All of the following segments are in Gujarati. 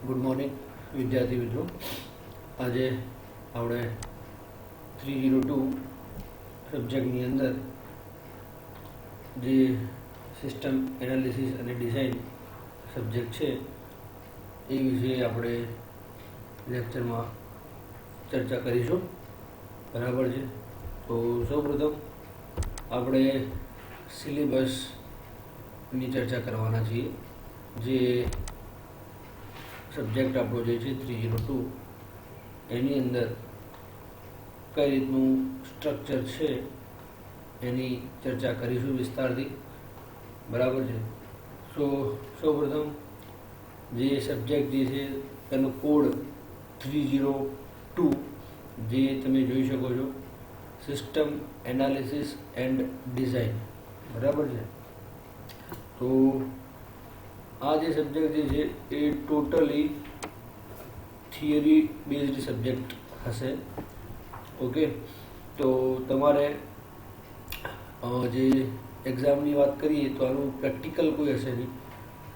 ગુડ મોર્નિંગ વિદ્યાર્થી મિત્રો. આજે આપણે 302 સબ્જેક્ટની અંદર જે સિસ્ટમ એનાલિસિસ અને ડિઝાઇન સબ્જેક્ટ છે એ વિશે આપણે લેક્ચરમાં ચર્ચા કરીશું. બરાબર છે. તો સૌપ્રથમ આપણે સિલેબસની ચર્ચા કરવાના છીએ. જે સબ્જેક્ટ આપણો જે છે 302 એની અંદર કઈ રીતનું સ્ટ્રક્ચર છે એની ચર્ચા કરીશું વિસ્તારથી. બરાબર છે. સૌપ્રથમ જે સબ્જેક્ટ જે છે તેનો કોડ 302 જે તમે જોઈ શકો છો, સિસ્ટમ એનાલિસિસ એન્ડ ડિઝાઇન. બરાબર છે. તો આ જે સબ્જેક્ટ જે છે એ ટોટલી થિયરી બેઝડ સબ્જેક્ટ હશે. ઓકે. તો તમારે જે એક્ઝામની વાત કરીએ તો આનું પ્રેક્ટિકલ કોઈ હશે નહીં.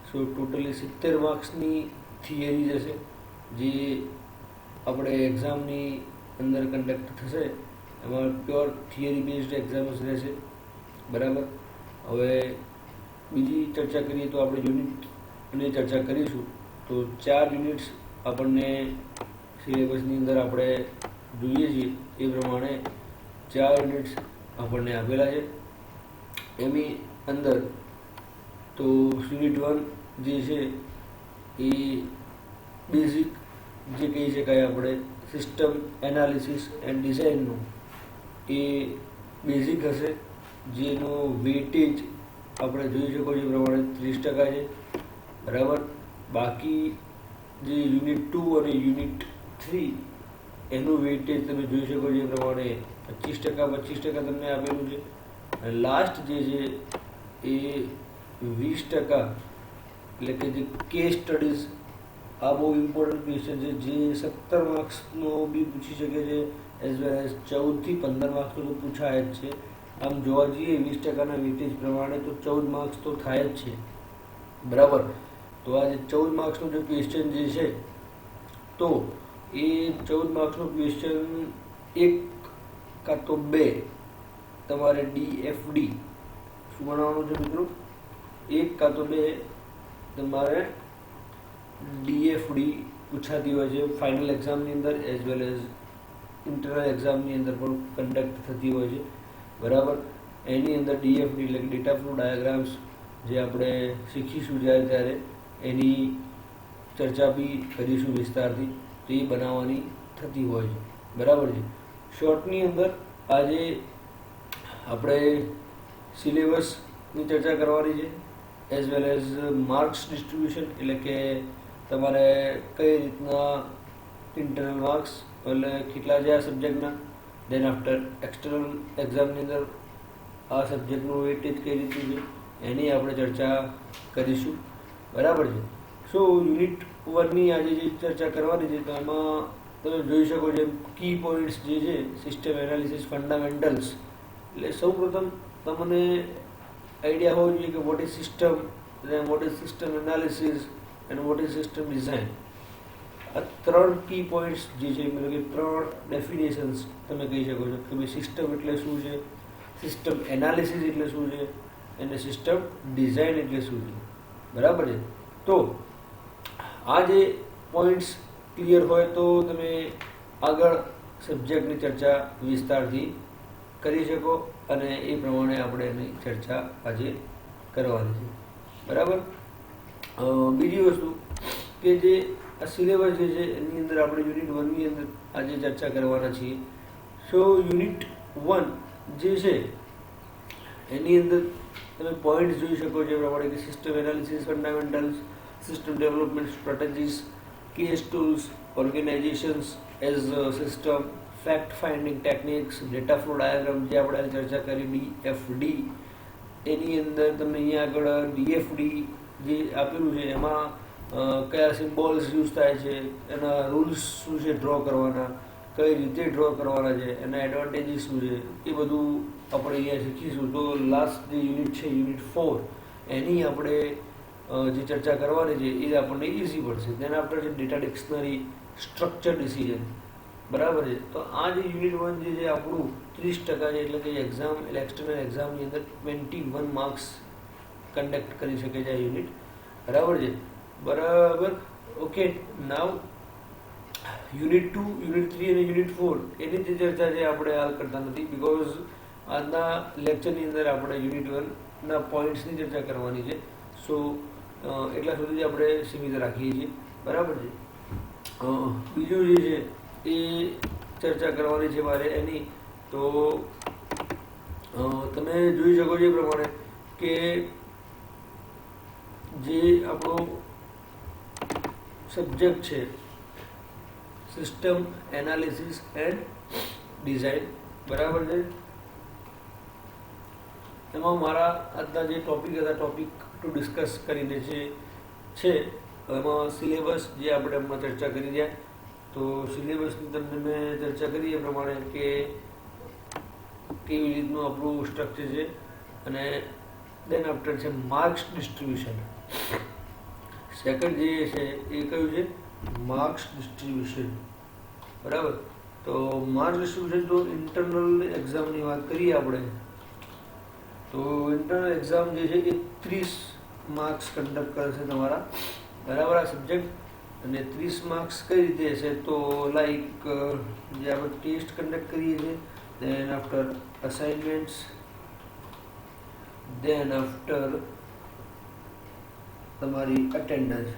ટોટલી 70 માર્ક્સની થિયરી હશે જે આપણે એક્ઝામની અંદર કન્ડક્ટ થશે. એમાં પ્યોર થિયરી બેઝડ એક્ઝામ્સ રહેશે. બરાબર. હવે બીજી ચર્ચા કરીએ તો આપણે યુનિટની ચર્ચા કરીશું. તો 4 યુનિટ્સ આપણને સિલેબસની અંદર આપણે જોઈએ છીએ એ પ્રમાણે 4 યુનિટ્સ આપણને આપેલા છે. એની અંદર તો યુનિટ 1 જે છે એ બેઝિક જે કહી શકાય આપણે સિસ્ટમ એનાલિસિસ એન્ડ ડિઝાઇનનું એ બેઝિક હશે, જેનો વેટેજ આપણે જોઈ શકો છો એ પ્રમાણે 30% છે. બરાબર. બાકી જે યુનિટ 2 અને યુનિટ 3 એનું વેટેજ તમે જોઈ શકો છો એ પ્રમાણે 25% તમને આપેલું છે. અને લાસ્ટ જે છે એ 20%, એટલે કે જે કેસ સ્ટડીઝ, આ બહુ ઇમ્પોર્ટન્ટ ક્વેશ્ચન છે જે 17 માર્ક્સનો બી પૂછી શકે છે, એઝ વેલ એઝ 14 થી 15 માર્ક્સનો તો પૂછાય જ છે. આમ જોવા જઈએ 20%ના વેટેજ પ્રમાણે તો 14 માર્ક્સ તો થાય જ છે. બરાબર. તો આ જે 14 માર્ક્સનો જે ક્વેશ્ચન જે છે તો એ 14 માર્ક્સનો ક્વેશ્ચન 1 કાં તો 2 તમારે DFD શું બનાવવાનું છે મિત્રો? 1 કાં તો 2 તમારે DFD પૂછાતી હોય છે ફાઇનલ એક્ઝામની અંદર, એઝ વેલ એઝ ઇન્ટરનલ એક્ઝામની અંદર પણ કન્ડક્ટ થતી હોય છે. બરાબર. એની અંદર DFD એટલે ડેટા ફ્લો ડાયાગ્રામ્સ જે આપણે શીખીશું ત્યારે એની ચર્ચા બી કરીશું વિસ્તારથી. તો એ બનાવવાની થતી હોય છે. બરાબર છે. શોર્ટની અંદર આજે આપણે સિલેબસની ચર્ચા કરવાની છે, as well as marks distribution, એટલે કે તમારે કઈ રીતના ઇન્ટરનલ માર્ક્સ એટલે કેટલા છે આ સબ્જેક્ટના, દેન આફ્ટર એક્સટર્નલ એક્ઝામની અંદર આ સબ્જેક્ટનું વેટેજ કઈ રીતનું છે એની આપણે ચર્ચા કરીશું. બરાબર છે. યુનિટ 1ની આજે જે ચર્ચા કરવાની છે તો એમાં તમે જોઈ શકો છો કી પોઈન્ટ્સ જે છે સિસ્ટમ એનાલિસિસ ફંડામેન્ટલ્સ. એટલે સૌપ્રથમ તમને આઈડિયા હોવો જોઈએ કે what is system, what is system analysis and what is system design. આ 3 કી પોઈન્ટ્સ જે છે, મતલબ કે 3 ડેફિનેશન્સ તમે કહી શકો છો કે ભાઈ સિસ્ટમ એટલે શું છે, સિસ્ટમ એનાલિસિસ એટલે શું છે અને સિસ્ટમ ડિઝાઇન એટલે શું છે. બરાબર છે. તો આ જે પોઈન્ટ્સ ક્લિયર હોય તો તમે આગળ સબ્જેક્ટની ચર્ચા વિસ્તારથી કરી શકો અને એ પ્રમાણે આપણે એની ચર્ચા આજે કરવાની છે. બરાબર. બીજી વસ્તુ કે જે આ સિલેબસ જે છે એની અંદર આપણે યુનિટ 1ની અંદર આજે ચર્ચા કરવાના છીએ. યુનિટ 1 જે છે એની અંદર તમે પોઈન્ટ જોઈ શકો છો એ પ્રમાણે કે system analysis fundamentals, system development strategies, case tools, organisations as system, fact finding techniques, data flow diagram જે આપણે ચર્ચા કરી DFD. એની અંદર તમને અહીંયા આગળ DFD જે આપેલું છે એમાં કયા સિમ્બોલ્સ યુઝ થાય છે, એના રૂલ્સ શું છે ડ્રો કરવાના, કઈ રીતે ડ્રો કરવાના છે, એના એડવાન્ટેજીસ શું છે, એ બધું આપણે અહીંયા શીખીશું. તો લાસ્ટ જે યુનિટ છે યુનિટ 4 એની આપણે જે ચર્ચા કરવાની છે એ આપણને ઇઝી પડશે. દેન આફ્ટર છે ડેટા ડિક્શનરી, સ્ટ્રક્ચર ડિસિઝન, બરાબર છે. તો આ જે યુનિટ 1 જે છે આપણું 30% છે, એટલે કે એક્ઝામ એટલે એક્સટર્નલ એક્ઝામની અંદર 21 માર્ક્સ કન્ડક્ટ કરી શકે છે આ યુનિટ, બરાબર છે. બરાબર, ઓકે. નાવ યુનિટ 2, યુનિટ 3 અને યુનિટ 4 એની જે ચર્ચા છે આપણે હાલ કરતા નથી, બિકોઝ આજના લેક્ચરની અંદર આપણે યુનિટ 1ના પોઈન્ટ્સની ચર્ચા કરવાની છે. સો એટલા સુધી જ આપણે સીમિત રાખીએ છીએ, બરાબર છે. બીજું જે છે એ ચર્ચા કરવાની છે મારે એની, તો તમે જોઈ શકો છો એ પ્રમાણે કે જે આપણો સબ્જેક્ટ છે સિસ્ટમ એનાલિસિસ એન્ડ ડિઝાઇન, બરાબર છે. એમાં મારા આજના જે ટોપિક હતા, ટોપિક ટુ ડિસ્કસ કરીને છે એમાં સિલેબસ જે આપણે હમણાં ચર્ચા કરી રહ્યા, તો સિલેબસની તમને મેં ચર્ચા કરી એ પ્રમાણે કે કેવી રીતનું આપણું સ્ટ્રક્ચર છે. અને દેન આફ્ટર છે માર્ક્સ ડિસ્ટ્રીબ્યુશન. સેકન્ડ જે છે એ કયું છે? માર્ક્સ ડિસ્ટ્રીબ્યુશન, બરાબર. તો માર્ક્સ ડિસ્ટ્રીબ્યુશન તો ઇન્ટરનલ એક્ઝામની વાત કરીએ આપણે, તો ઇન્ટરનલ એક્ઝામ જે છે એ 30 માર્ક્સ કન્ડક્ટ કરશે તમારા, બરાબર, આ સબ્જેક્ટ. અને 30 માર્ક્સ કઈ રીતે હશે? તો લાઈક જે આપણે ટેસ્ટ કન્ડક્ટ કરીએ છીએ, then after assignments, then after તમારી અટેન્ડન્સ,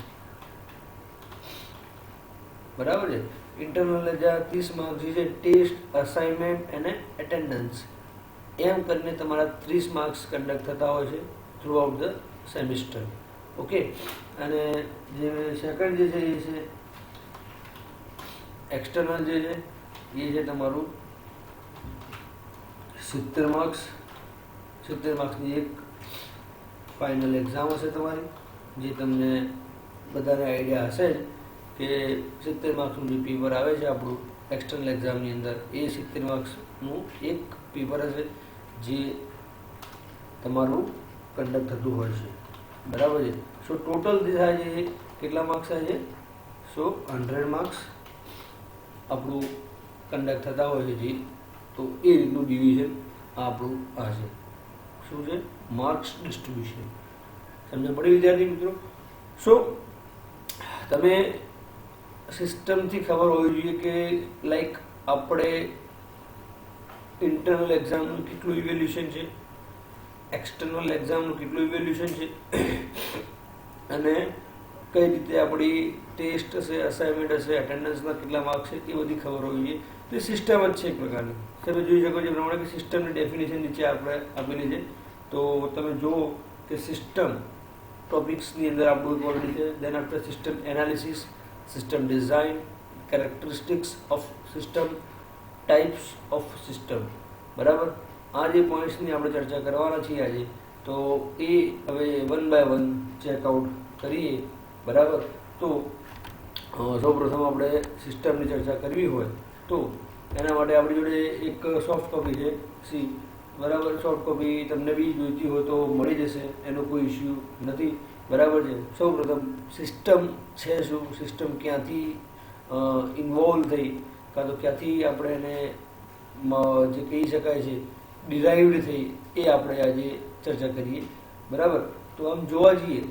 બરાબર છે. ઇન્ટરનલ જે 30 માર્ક્સ જે છે ટેસ્ટ, અસાઇનમેન્ટ અને એટેન્ડન્સ એમ કરીને તમારા 30 માર્ક્સ કન્ડક્ટ થતા હોય છે throughout the semester, okay. અને જે સેકન્ડ જે છે એ છે એક્સટર્નલ જે છે એ છે તમારું 70 માર્ક્સ. 70 માર્ક્સની એક ફાઇનલ એક્ઝામ હશે તમારી, જે તમને બધાને આઈડિયા હશે કે 70 માર્ક્સનું જે પેપર આવે છે આપણું એક્સટર્નલ એક્ઝામની અંદર, એ 70 માર્ક્સનું એક પેપર હશે જે તમારું કન્ડક્ટ થતું હોય છે, બરાબર છે. સો ટોટલ જે થાય છે કેટલા માર્ક્સ થાય છે? સો 100 માર્ક્સ આપણું કન્ડક્ટ થતા હોય છે જે, તો એ રીતનું ડિવિઝન આપણું આ છે. શું છે? Marks distribution. સમજ પડી વિદ્યાર્થી મિત્રો? સો તમે સિસ્ટમથી ખબર હોવી જોઈએ કે લાઈક આપણે ઇન્ટરનલ એક્ઝામનું કેટલું ઇવેલ્યુશન છે, એક્સટર્નલ એક્ઝામનું કેટલું ઇવેલ્યુશન છે, અને કઈ રીતે આપણી ટેસ્ટ હશે, અસાઇનમેન્ટ હશે, એટેન્ડન્સના કેટલા માર્ક્સ છે, એ બધી ખબર હોવી જોઈએ. તો એ સિસ્ટમ જ છે એક પ્રકારની. તમે જોઈ શકો છો એ પ્રમાણે કે સિસ્ટમની ડેફિનેશન નીચે આપણે આપેલી છે. તો તમે જુઓ કે સિસ્ટમ ટોપિક્સની અંદર આપણું ઓલરેડી છે. Then after system analysis, system design, characteristics of system, types of system, બરાબર. આ જે પોઈન્ટ્સની આપણે ચર્ચા કરવાના છીએ આજે, તો એ હવે 1 બાય 1 ચેકઆઉટ કરીએ, બરાબર. તો સૌપ્રથમ આપણે સિસ્ટમની ચર્ચા કરવી હોય તો એના માટે આપણી જોડે એક સોફ્ટ કોપી છે સી, બરાબર. સોફ્ટ કોપી તમને બી જોઈતી હોય તો મળી જશે, એનો કોઈ ઇસ્યુ નથી, બરાબર છે. સૌપ્રથમ સિસ્ટમ છે શું, સિસ્ટમ ક્યાંથી ઇન્વોલ્વ થઈ, કાં તો ક્યાંથી આપણે એને જે કહી શકાય છે ડિરાઇવડ થઈ, એ આપણે આજે ચર્ચા કરીએ, બરાબર. તો આમ જોવા જઈએ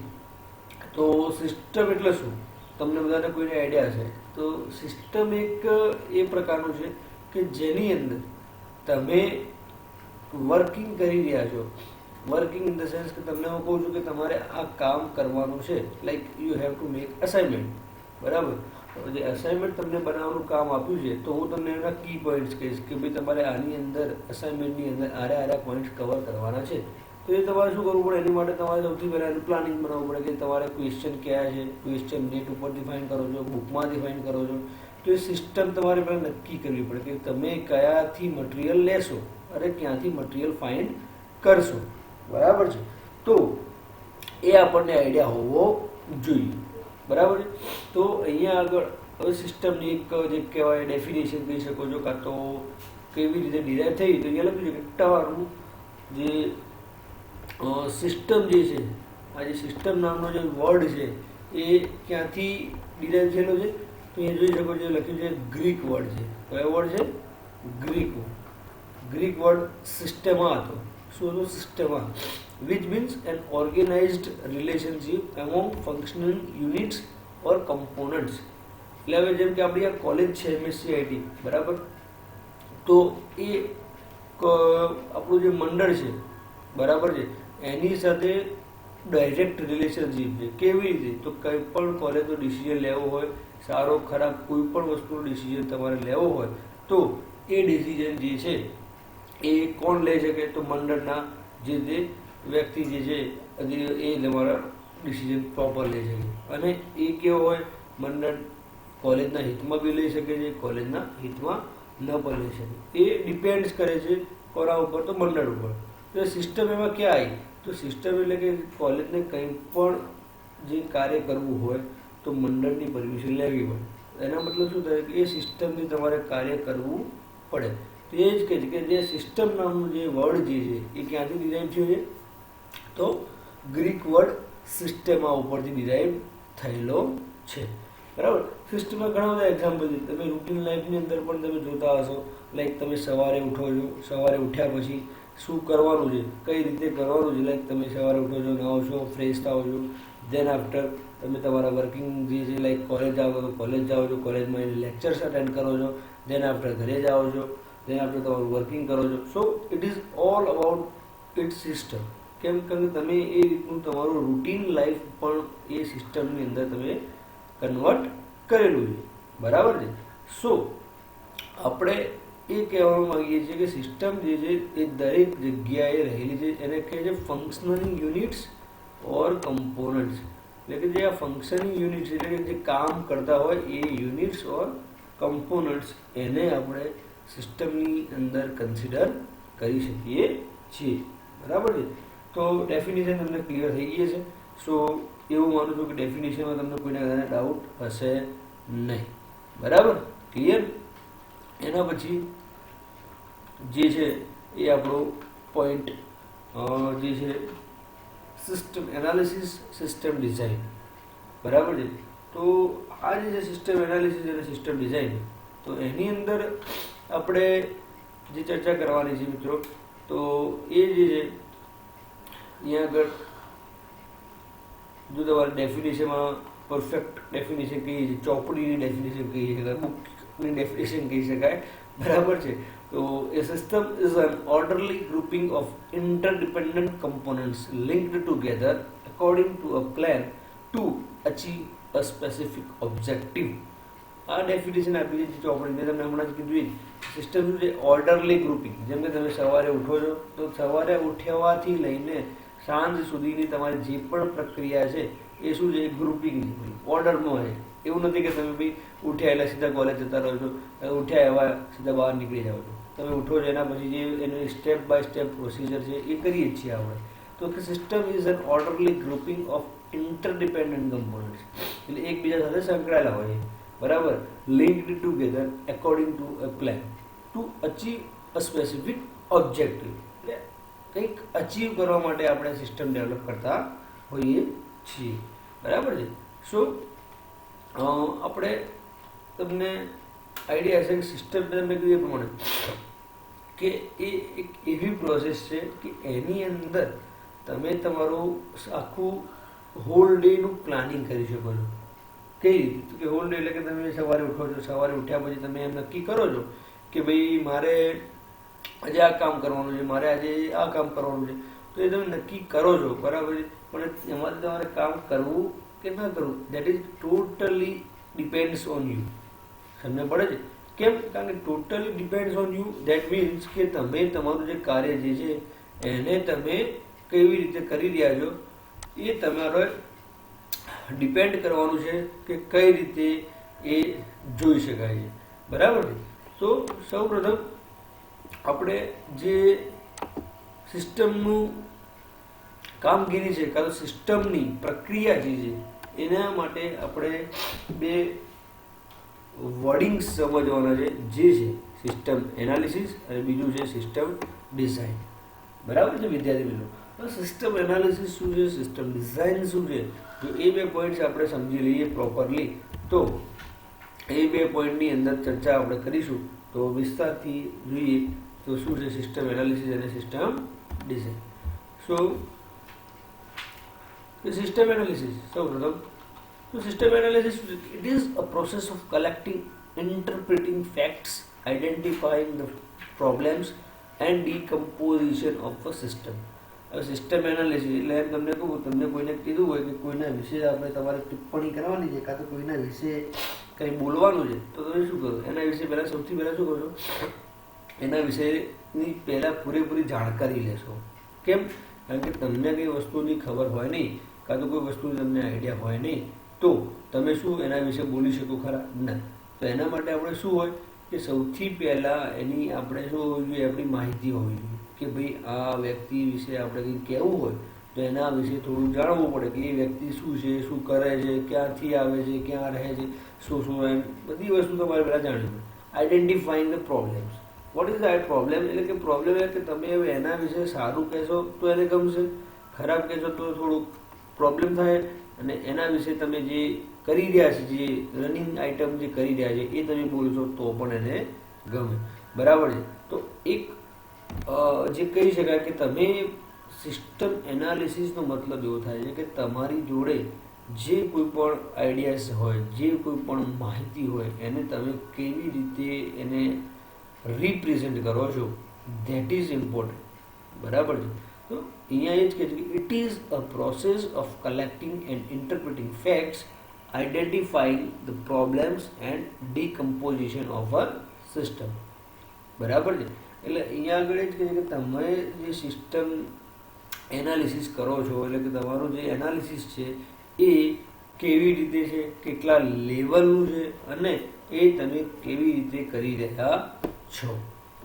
તો સિસ્ટમ એટલે શું, તમને બધાને કોઈને આઈડિયા હશે. તો સિસ્ટમ એક એ પ્રકારનું છે કે જેની અંદર તમે વર્કિંગ કરી રહ્યા છો. વર્કિંગ ઇન ધ સેન્સ કે તમને હું કહું છું કે તમારે આ કામ કરવાનું છે, like you have to make assignment, બરાબર. જે અસાઇનમેન્ટ તમને બનાવવાનું કામ આપ્યું છે, તો હું તમને એના કી પોઈન્ટ્સ કહીશ કે ભાઈ તમારે આની અંદર અસાઇનમેન્ટની અંદર આરા પોઈન્ટ્સ કવર કરવાના છે. તો એ તમારે શું કરવું પડે? એની માટે તમારે સૌથી પહેલાં એનું પ્લાનિંગ બનાવવું પડે કે તમારે ક્વેશ્ચન કયા છે, ક્વેશ્ચન નેટ ઉપરથી ફાઇન્ડ કરો છો, બુકમાંથી ફાઇન્ડ કરો છો. તો એ સિસ્ટમ તમારે પહેલાં નક્કી કરવી પડે કે તમે કયાથી મટીરિયલ લેશો અને ક્યાંથી મટીરિયલ ફાઇન્ડ કરશો, બરાબર છે. તો એ આપણને આઈડિયા હોવો જોઈએ, બરાબર છે. તો અહીંયા આગળ હવે સિસ્ટમની એક જે કહેવાય ડેફિનેશન કહી શકો છો, કાં તો કેવી રીતે ડિરાઇવ થઈ, તો અહીંયા લખ્યું છે કે તમારું જે સિસ્ટમ જે છે આ જે સિસ્ટમ નામનો જે વર્ડ છે એ ક્યાંથી ડિરાઈવ થયેલો છે? તો એ જોઈ શકો છો, લખ્યું છે ગ્રીક વર્ડ છે. કયો વર્ડ છે? ગ્રીક વર્ડ સિસ્ટેમા હતો. શું હતું? Sistema, which means an organized relationship among functional units or components. એટલે હવે જેમ કે આપણી આ કોલેજ છે MSCIT, બરાબર, તો એ આપણું જે મંડળ છે, બરાબર છે, એની સાથે ડાયરેક્ટ રિલેશનશીપ છે. કેવી રીતે? તો કંઈ પણ કોલેજનો ડિસિઝન લેવો હોય, સારો ખરાબ કોઈ પણ વસ્તુનો ડિસિઝન તમારે લેવો હોય, તો એ ડિસિઝન જે છે એ કોણ લઈ શકે? તો મંડળના જે વ્યક્તિ જે છે એ તમારા ડિસિઝન પ્રોપર લઈ શકે. અને એ કેવો હોય? મંડળ કોલેજના હિતમાં બી લઈ શકે છે, કોલેજના હિતમાં ન પણ લઈ શકે. એ ડિપેન્ડ્સ કરે છે કોના ઉપર? તો મંડળ ઉપર. તો સિસ્ટમ એમાં ક્યાં આવી? તો સિસ્ટમ એટલે કે કોલેજને કંઈ પણ જે કાર્ય કરવું હોય તો મંડળની પરમિશન લેવી પડે. એના મતલબ શું થાય? કે એ સિસ્ટમથી તમારે કાર્ય કરવું પડે. તો એ જ કહે છે કે જે સિસ્ટમ નામનું જે વર્ડ જે છે એ ક્યાંથી ડિરાઈવ થયો છે? તો ગ્રીક વર્ડ સિસ્ટેમા ઉપરથી ડિરાઈવ થયેલો છે. બરાબર. સિસ્ટમમાં ઘણા બધા એક્ઝામ્પલ છે. તમે રૂટીન લાઈફની અંદર પણ તમે જોતા હશો. લાઈક તમે સવારે ઉઠો છો, સવારે ઉઠ્યા પછી શું કરવાનું છે, કઈ રીતે કરવાનું છે. લાઈક તમે સવારે ઉઠો છો, નાહો છો, ફ્રેશ થાઓ છો, ધેન આફ્ટર તમે તમારા વર્કિંગ જે છે, લાઈક કોલેજ જાઓ તો કોલેજ જાઓ છો, કોલેજમાં લેક્ચર્સ અટેન્ડ કરો છો, ધેન આફ્ટર ઘરે જાઓ છો, ધેન આફ્ટર તમારું વર્કિંગ કરો છો. So it is all about it system. કેમ કે તમે એ રીતનું તમારું રૂટીન લાઈફ પણ એ સિસ્ટમની અંદર તમે કન્વર્ટ કરેલું છે. બરાબર છે. સો આપણે એ કહેવા માંગીએ છીએ કે સિસ્ટમ જે છે એ દરેક જગ્યાએ રહેલી છે. એને કહે છે ફંક્શનલ યુનિટ્સ ઓર કમ્પોનન્ટ્સ. એટલે કે જે આ ફંક્શનિંગ યુનિટ્સ એટલે કે જે કામ કરતા હોય એ યુનિટ્સ ઓર કમ્પોનન્ટ્સ, એને આપણે સિસ્ટમની અંદર કન્સિડર કરી શકીએ છીએ. બરાબર છે. તો ડેફિનેશન તમને ક્લિયર થઈ ગઈ છે. સો એવું માનું છું કે ડેફિનેશનમાં તમને કોઈને વધારે ડાઉટ હશે નહીં. બરાબર, ક્લિયર. એના પછી જે છે એ આપણો પોઈન્ટ જે છે સિસ્ટમ એનાલિસિસ, સિસ્ટમ ડિઝાઇન. બરાબર છે. તો આ જે છે સિસ્ટમ એનાલિસિસ અને સિસ્ટમ ડિઝાઇન, તો એની અંદર આપણે જે ચર્ચા કરવાની છે મિત્રો, તો એ જે છે અહીંયા આગળ જો તમારે ડેફિનેશનમાં પરફેક્ટ ડેફિનેશન કહીએ છીએ, ચોપડીની ડેફિનેશન કહીએ શકાય, બુકની ડેફિનેશન કહી શકાય. બરાબર છે. તો a system is an orderly grouping of interdependent components linked together according to a plan to achieve a specific objective. આ ડેફિનેશન આપી છે ચોપડી. મેં તમને હમણાં જ કીધું સિસ્ટમ શું છે? ઓર્ડરલી ગ્રુપિંગ. જેમ કે તમે સવારે ઉઠો છો તો સવારે ઉઠ્યાથી લઈને સાંજ સુધીની તમારી જે પણ પ્રક્રિયા છે એ શું છે? ગ્રુપિંગ, ઓર્ડરમાં હોય. એવું નથી કે તમે ભાઈ ઉઠ્યા એટલે સીધા કોલેજ જતા રહો છો, ઉઠ્યા એવા સીધા બહાર નીકળી જાઓ છો. તમે ઉઠો છો એના પછી જે એનું સ્ટેપ બાય સ્ટેપ પ્રોસિજર છે એ કરીએ જ છીએ આપણે. તો કે system is an orderly grouping of interdependent components. એટલે એકબીજા સાથે સંકળાયેલા હોય. બરાબર. Linked together according to a plan to achieve a specific objective. એટલે કંઈક અચીવ કરવા માટે આપણે સિસ્ટમ ડેવલપ કરતા હોઈએ છીએ. બરાબર છે. સો આપણે તમને આઈડિયા હશે કે સિસ્ટમ મેં કીધું એ પ્રમાણે કે એ એક એવી પ્રોસેસ છે કે એની અંદર તમે તમારું આખું હોલ ડેનું પ્લાનિંગ કરી શકો છો. કઈ રીતે? કે હોલ ડે એટલે કે તમે સવારે ઉઠો છો, સવારે ઉઠ્યા પછી તમે એમ નક્કી કરો છો કે ભાઈ મારે આજે આ કામ કરવાનું છે, મારે આજે આ કામ કરવાનું છે. તો એ તમે નક્કી કરો છો. બરાબર છે. પણ એમાંથી તમારે કામ કરવું કે ના કરવું, that is totally depends on you. તમને પડે છે? કેમ? કારણ કે totally depends on you. That means કે તમે તમારું જે કાર્ય જે છે એને તમે કેવી રીતે કરી રહ્યા છો એ તમારે ડિપેન્ડ કરવાનું છે કે કઈ રીતે એ જોઈ શકાય છે. બરાબર છે. તો સૌપ્રથમ આપણે જે સિસ્ટમનું કામગીરી છે, કાં તો સિસ્ટમની પ્રક્રિયા જે છે એના માટે આપણે બે વર્ડિંગ્સ સમજવાના છે, જે છે સિસ્ટમ એનાલિસિસ અને બીજું છે સિસ્ટમ ડિઝાઇન. બરાબર છે વિદ્યાર્થી મિત્રો? સિસ્ટમ એનાલિસિસ શું છે, સિસ્ટમ ડિઝાઇન શું છે, જો એ બે પોઈન્ટ્સ આપણે સમજી લઈએ પ્રોપરલી તો એ બે પોઈન્ટની અંદર ચર્ચા આપણે કરીશું તો વિસ્તારથી જોઈએ તો શું છે સિસ્ટમ એનાલિસિસ અને સિસ્ટમ ડિઝાઇન. સો સિસ્ટમ એનાલિસિસ સૌપ્રથમ તો system analysis it is a process of collecting, interpreting facts, identifying the problems and decomposition of a system. હવે સિસ્ટમ એનાલિસિસ એટલે એમ તમને કહું, તમને કોઈને કીધું હોય કે કોઈના વિશે આપણે તમારે ટિપ્પણી કરવાની છે કાં તો કોઈના વિશે કંઈ બોલવાનું છે તો તમે શું કરો, એના વિશે પહેલાં સૌથી પહેલાં શું કરશો, એના વિશેની પહેલાં પૂરેપૂરી જાણકારી લેશો. કેમ? કારણ કે તમને કંઈ વસ્તુની ખબર હોય નહીં કાં તો કોઈ વસ્તુની તમને આઈડિયા હોય નહીં તો તમે શું એના વિશે બોલી શકો ખરા? ના. તો એના માટે આપણે શું હોય કે સૌથી પહેલાં એની આપણે શું હોવી જોઈએ, આપણી માહિતી હોવી જોઈએ કે ભાઈ આ વ્યક્તિ વિશે આપણે કંઈ કહેવું હોય તો એના વિશે થોડું જાણવું પડે કે એ વ્યક્તિ શું છે, શું કરે છે, ક્યાંથી આવે છે, ક્યાં રહે છે, શું શું એમ બધી વસ્તુ તમારે પહેલાં જાણવી પડે. Identifying the problems. What is the problem? એટલે કે પ્રોબ્લેમ એટલે કે તમે હવે એના વિશે સારું કહેશો તો એને ગમશે, ખરાબ કહેશો તો થોડુંક પ્રોબ્લેમ થાય, અને એના વિશે તમે જે કરી રહ્યા છે, જે રનિંગ આઇટમ જે કરી રહ્યા છે એ તમે બોલશો તો પણ એને ગમે. બરાબર છે? તો એક જે કહી શકાય કે તમે સિસ્ટમ એનાલિસિસનો મતલબ એવો થાય છે કે તમારી જોડે જે કોઈ પણ આઈડિયાઝ હોય, જે કોઈ પણ માહિતી હોય એને તમે કેવી રીતે એને રિપ્રેઝેન્ટ કરો છો, ધેટ ઇઝ ઇમ્પોર્ટન્ટ. બરાબર છે? તો અહીંયા એ જ કહે છે કે it is a process of collecting and interpreting facts, identifying the problems and decomposition of a system. બરાબર છે? એટલે અહીંયા આગળ જ કહે છે કે તમે જે સિસ્ટમ એનાલિસિસ કરો છો એટલે કે તમારું જે એનાલિસિસ છે એ કેવી રીતે છે, કેટલા લેવલનું છે અને એ તમે કેવી રીતે કરી રહ્યા છો.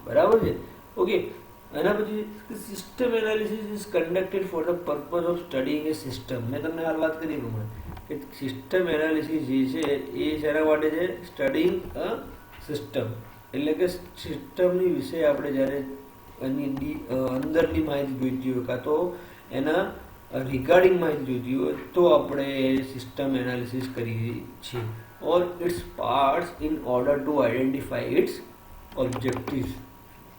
બરાબર છે? ઓકે. એના પછી system analysis is conducted for the purpose of studying A system. મેં તમને હાલ વાત કરી પ્રમાણે કે સિસ્ટમ એનાલિસિસ જે છે એ શેના માટે છે? સ્ટડીંગ અ સિસ્ટમ. એટલે કે સિસ્ટમની વિશે આપણે જ્યારે એની અંદરની માહિતી જોઈતી હોય કાં તો એના રિગાર્ડિંગ માહિતી જોઈતી હોય તો આપણે સિસ્ટમ એનાલિસિસ કરીએ છીએ. Or its parts in order to identify its objectives.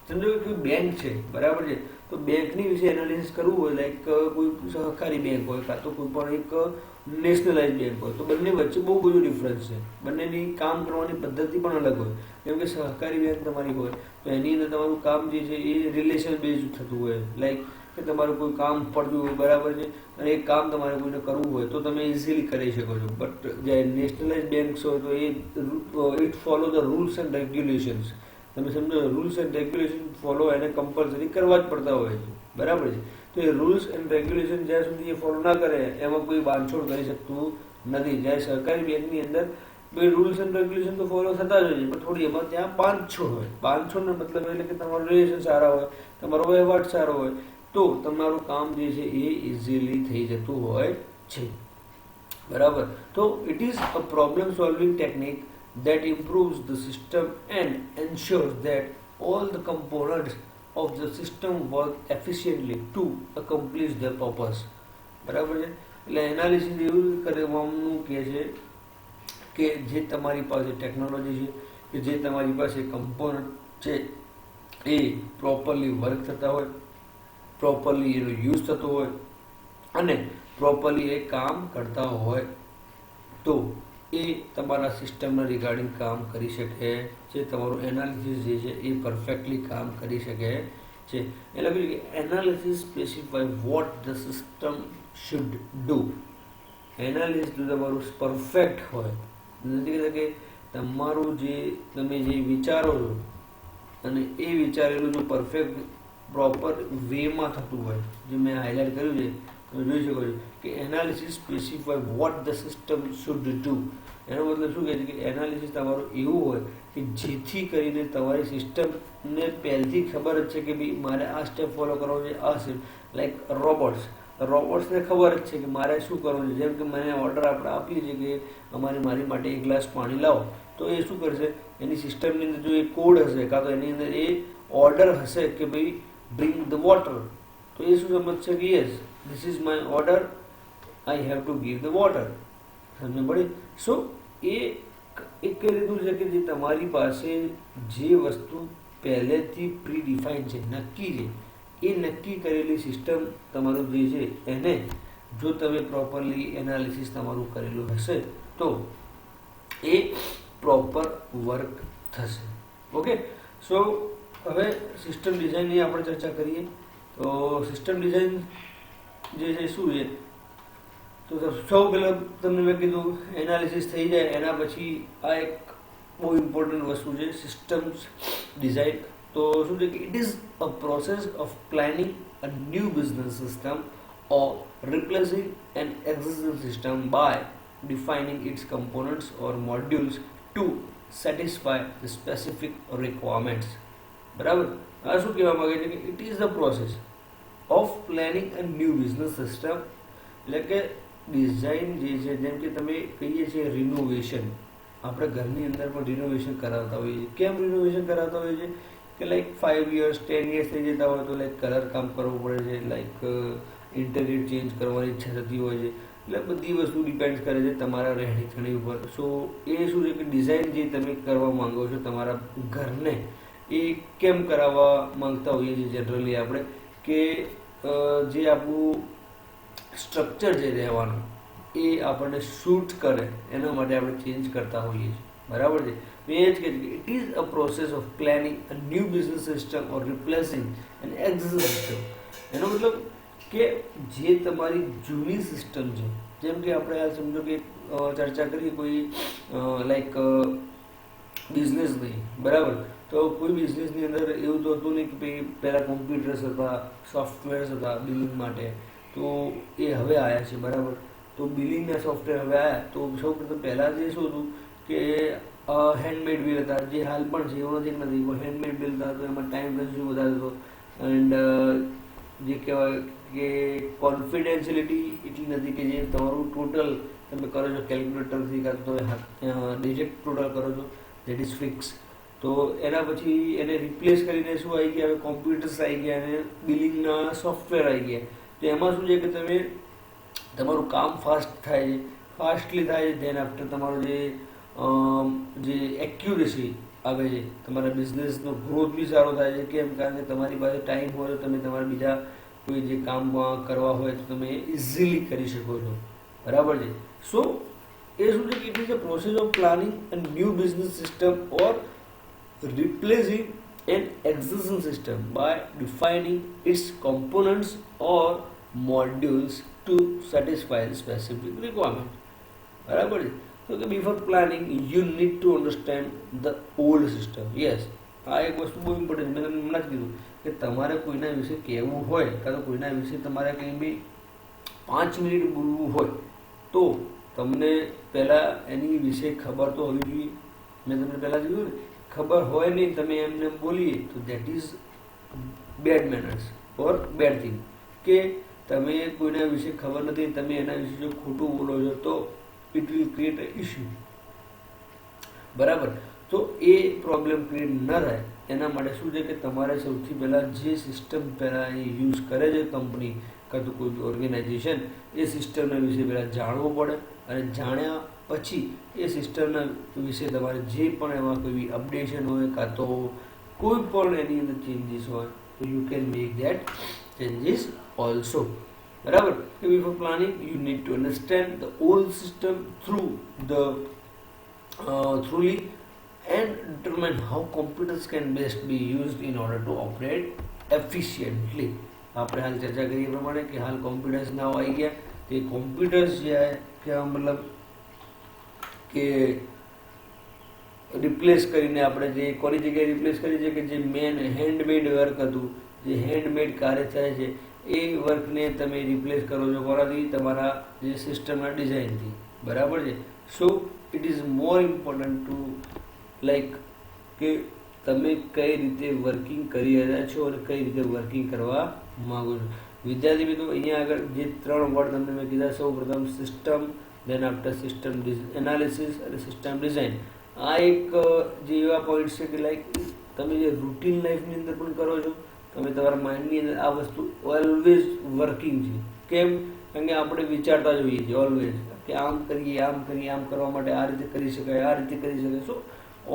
સમજો કે કોઈ બેંક છે, બરાબર છે, તો બેંકની વિશે એનાલિસિસ કરવું હોય, લાઈક કોઈ સહકારી બેંક હોય કાં તો કોઈ પણ એક નેશનલાઇઝ બેંક હોય, તો બંને વચ્ચે બહુ બધું ડિફરન્સ છે. બંનેની કામ કરવાની પદ્ધતિ પણ અલગ હોય. જેમ કે સહકારી બેંક તમારી હોય તો એની અંદર તમારું કામ જે છે એ રિલેશન બેઝડ થતું હોય, લાઈક કે તમારું કોઈ કામ પડતું હોય, બરાબર છે, અને એ કામ તમારે કોઈને કરવું હોય તો તમે ઇઝીલી કરી શકો છો. બટ જે નેશનલાઇઝ બેંક્સ હોય તો એ it follow the rules and regulations. તમે સમજો, રૂલ્સ એન્ડ રેગ્યુલેશન ફોલો એને કમ્પલસરી કરવા જ પડતા હોય છે. બરાબર છે? તો એ રૂલ્સ એન્ડ રેગ્યુલેશન જ્યાં સુધી એ ફોલો ના કરે એમાં કોઈ બાંધછોડ કરી શકતું નથી. જ્યારે સહકારી બેંકની અંદર ભાઈ રૂલ્સ એન્ડ રેગ્યુલેશન તો ફોલો થતા જ હોય છે પણ થોડી એમાં ત્યાં બાંધછોડ હોય. બાંધછોડનો મતલબ એટલે કે તમારું રિલેશન સારા હોય, તમારો વહીવટ સારો હોય તો તમારું કામ જે છે એ ઇઝીલી થઈ જતું હોય છે. બરાબર? તો it is a problem solving technique that improves the system and ensures that all the components of the system work efficiently to accomplish their purpose. બરાબર છે? એટલે એનાલિસિસ એવું કરવાનું કહે છે કે જે તમારી પાસે ટેકનોલોજી છે કે જે તમારી પાસે કમ્પોનન્ટ છે એ પ્રોપરલી વર્ક થતા હોય, પ્રોપરલી એનો યુઝ થતો હોય અને પ્રોપરલી એ કામ કરતા હોય તો એ તમારા સિસ્ટમના રિગાર્ડિંગ કામ કરી શકે છે. તમારું એનાલિસિસ જે છે એ પરફેક્ટલી કામ કરી શકે છે. એટલે કે analysis specify vote the system should do. Analysis જો તમારું પરફેક્ટ હોય, નથી કહેતા કે તમારું જે તમે જે વિચારો છો અને એ વિચારેલું જો પરફેક્ટ પ્રોપર વેમાં થતું હોય, જે મેં હાઇલાઇટ કર્યું છે તમે જોઈ શકો છો કે analysis specify vote the system should do. એનો મતલબ શું કહે છે કે એનાલિસિસ તમારું એવું હોય કે જેથી કરીને તમારી સિસ્ટમને પહેલથી ખબર જ છે કે ભાઈ મારે આ સ્ટેપ ફોલો કરવો છે, આ સ્ટેપ. લાઈક રોબોટ્સને ખબર જ છે કે મારે શું કરવું છે. જેમ કે મને ઓર્ડર આપણે આપીએ છીએ કે મારી માટે એક ગ્લાસ પાણી લાવો, તો એ શું કરશે, એની સિસ્ટમની અંદર જો એ કોડ હશે કાં તો એની અંદર એ ઓર્ડર હશે કે ભાઈ બ્રિંગ ધ વોટર, તો એ શું સમજશે કે yes this is my order, I have to give the water. સમજ પડી? સો એ એક રીતનું છે કે જે તમારી પાસે જે વસ્તુ પહેલેથી પ્રી ડિફાઇન છે, નક્કી છે, એ નક્કી કરેલી સિસ્ટમ તમારું જે છે એને જો તમે પ્રોપરલી એનાલિસિસ તમારું કરેલું હશે તો એ પ્રોપર વર્ક થશે. ઓકે, સો હવે સિસ્ટમ ડિઝાઇનની આપણે ચર્ચા કરીએ. તો સિસ્ટમ ડિઝાઇન જે છે શું છે, તો સૌ પહેલાં તમને મેં કીધું એનાલિસિસ થઈ જાય એના પછી આ એક બહુ ઇમ્પોર્ટન્ટ વસ્તુ છે સિસ્ટમ્સ ડિઝાઇન. તો શું છે કે it is a process of planning a new business system or replacing an existing system by defining its components or modules to satisfy the specific requirements. બરાબર? આ શું કહેવા માંગે છે કે it is the process of planning a new business system, એટલે કે ડિઝાઇન જે છે, જેમ કે તમે કહીએ છીએ રિનોવેશન, આપણે ઘરની અંદર પણ રિનોવેશન કરાવતા હોઈએ છીએ. કેમ રિનોવેશન કરાવતા હોઈએ છીએ કે લાઈક 5 years 10 years થઈ જતા હોય તો લાઈક કલર કામ કરવું પડે છે, લાઈક ઇન્ટેરિયર ચેન્જ કરવાની ઈચ્છા થતી હોય છે. એટલે બધી વસ્તુ ડિપેન્ડ કરે છે તમારા રહેણી ખણી ઉપર. સો એ શું છે કે ડિઝાઇન જે તમે કરવા માંગો છો તમારા ઘરને, એ કેમ કરાવવા માંગતા હોઈએ છીએ જનરલી આપણે કે જે આપણું સ્ટ્રક્ચર જે રહેવાનું એ આપણને શૂટ કરે એના માટે આપણે ચેન્જ કરતા હોઈએ છીએ. બરાબર છે? મેં એ જ કહે છે કે it is a process of planning a new business system or replacing an existing system. એનો મતલબ કે જે તમારી જૂની સિસ્ટમ છે, જેમ કે આપણે આ સમજો કે ચર્ચા કરીએ કોઈ લાઈક બિઝનેસની, બરાબર? તો કોઈ બિઝનેસની અંદર એવું તો હતું નહીં કે ભાઈ પહેલાં કોમ્પ્યુટર્સ હતા, સોફ્ટવેર્સ હતા બિલિંગ માટે, તો એ હવે આવ્યા છે. બરાબર? તો બિલિંગના સોફ્ટવેર હવે આવ્યા. તો સૌ પ્રથમ પહેલાં જે શું હતું કે હેન્ડમેડ બિલ હતા, જે હાલ પણ છે એવું નથી નથી, હેન્ડમેડ બિલ હતા. તો એમાં ટાઈમ કન્ઝ્યુમ વધારે હતો એન્ડ જે કહેવાય કે કોન્ફિડેન્શિયલિટી એટલી નથી કે જે તમારું ટોટલ તમે કરો છો કેલ્ક્યુલેટરથી, કાં તો તમે ડિજેક્ટ ટોટલ કરો છો, દેટ ઇઝ ફિક્સ. તો એના પછી એને રિપ્લેસ કરીને શું આવી ગયા, હવે કોમ્પ્યુટર્સ આવી ગયા અને બિલિંગના સોફ્ટવેર આવી ગયા. તો એમાં શું છે કે તમે તમારું કામ ફાસ્ટ થાય છે, ફાસ્ટલી થાય છે. ધેન આફ્ટર તમારું જે એક્યુરેસી આવે છે, તમારા બિઝનેસનો ગ્રોથ બી સારો થાય છે. કેમ? કારણ કે તમારી પાસે ટાઈમ હોય તો તમે તમારા બીજા કોઈ જે કામ કરવા હોય તો તમે ઇઝીલી કરી શકો છો. બરાબર છે? સો એ શું છે કે it is a process of planning a new business system or replacing an existing system by defining its components or modules to satisfy the specific requirement. બરાબર છે? તો કે before planning you need to understand the old system. Yes, આ એક વસ્તુ બહુ ઇમ્પોર્ટન્ટ. મેં તમને હમણાં જ કીધું કે તમારે કોઈના વિશે કહેવું હોય કાં તો કોઈના વિશે તમારે કંઈ બી 5 મિનિટ બોલવું હોય તો તમને પહેલાં એની વિશે ખબર તો હોવી જોઈએ. મેં તમને પહેલાં કીધું ને, ખબર હોય નહીં તમે એમને બોલીએ તો that is bed manners or bad thing. કે તમે કોઈના વિશે ખબર નથી, તમે એના વિશે જો ખોટું બોલો છો તો it will create a issue. બરાબર? તો એ પ્રોબ્લેમ ક્રિએટ ન થાય એના માટે શું છે કે તમારે સૌથી પહેલાં જે સિસ્ટમ પહેલાં એ યુઝ કરે છે કંપની કાં તો કોઈ ઓર્ગેનાઇઝેશન, એ સિસ્ટમના વિશે પહેલાં જાણવું પડે. અને જાણ્યા પછી એ સિસ્ટમના વિશે તમારે જે પણ એમાં કોઈ અપડેશન હોય કાં તો કોઈ પણ એની અંદર ચેન્જીસ હોય તો you can make that changes also. બરાબર? Before planning you need to understand the old system throughly and determine how computers can best be used in order to operate efficiently. આપણે હાલ ચર્ચા કરીએ પ્રમાણે કે હાલ કોમ્પ્યુટર્સ ના આવી ગયા. તે કોમ્પ્યુટર્સ જે કહેવા મતલબ કે રિપ્લેસ કરીને આપણે જે કોની જગ્યાએ રિપ્લેસ કરી છે કે જે મેન હેન્ડમેડ વર્ક હતું, જે હેન્ડમેડ કાર્ય થાય છે એ વર્કને તમે રિપ્લેસ કરો છો કોનાથી? તમારા જે સિસ્ટમના ડિઝાઇનથી. બરાબર છે? So it is more important to like કે તમે કઈ રીતે વર્કિંગ કરી રહ્યા છો અને કઈ રીતે વર્કિંગ કરવા માગો છો. વિદ્યાર્થી મિત્રો, અહીંયા આગળ જે 3 વર્ડ તમને મેં કીધા, સૌ પ્રથમ system, then after system analysis અને સિસ્ટમ ડિઝાઇન. આ એક જે એવા પોઈન્ટ્સ છે કે લાઈક તમે જે રૂટીન લાઈફની અંદર પણ કરો છો તમે તમારા માઇન્ડની અંદર આ વસ્તુ ઓલવેઝ વર્કિંગ છે. કેમ? કારણ કે આપણે વિચારતા જ હોઈએ છીએ ઓલવેઝ કે આમ કરીએ, આમ કરવા માટે આ રીતે કરી શકાય, આ રીતે કરી શકાય. સો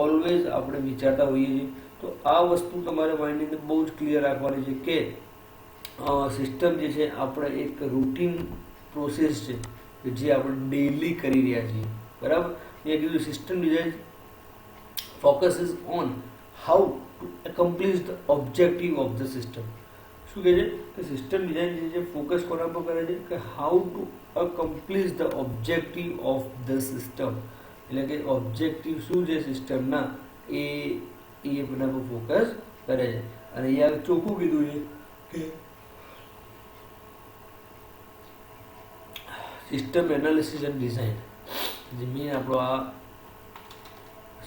ઓલવેઝ આપણે વિચારતા હોઈએ છીએ. તો આ વસ્તુ તમારે માઇન્ડની અંદર બહુ જ ક્લિયર રાખવાની છે કે સિસ્ટમ જે છે આપણે એક રૂટીન પ્રોસેસ છે કે જે આપણે ડેઇલી કરી રહ્યા છીએ. બરાબર? અહીંયા કીધું system design focuses on how to accomplish the objective of the system. શું કહે છે કે સિસ્ટમ ડિઝાઇન જે છે ફોકસ કોના પર કરે છે કે how to accomplish the objective of the system, એટલે કે ઓબ્જેક્ટિવ શું છે સિસ્ટમના એ એના પર ફોકસ કરે છે. અને અહીંયા ચોખ્ખું કીધું છે કે સિસ્ટમ એનાલિસિસ એન્ડ ડિઝાઇન જે મેઇન આપણો આ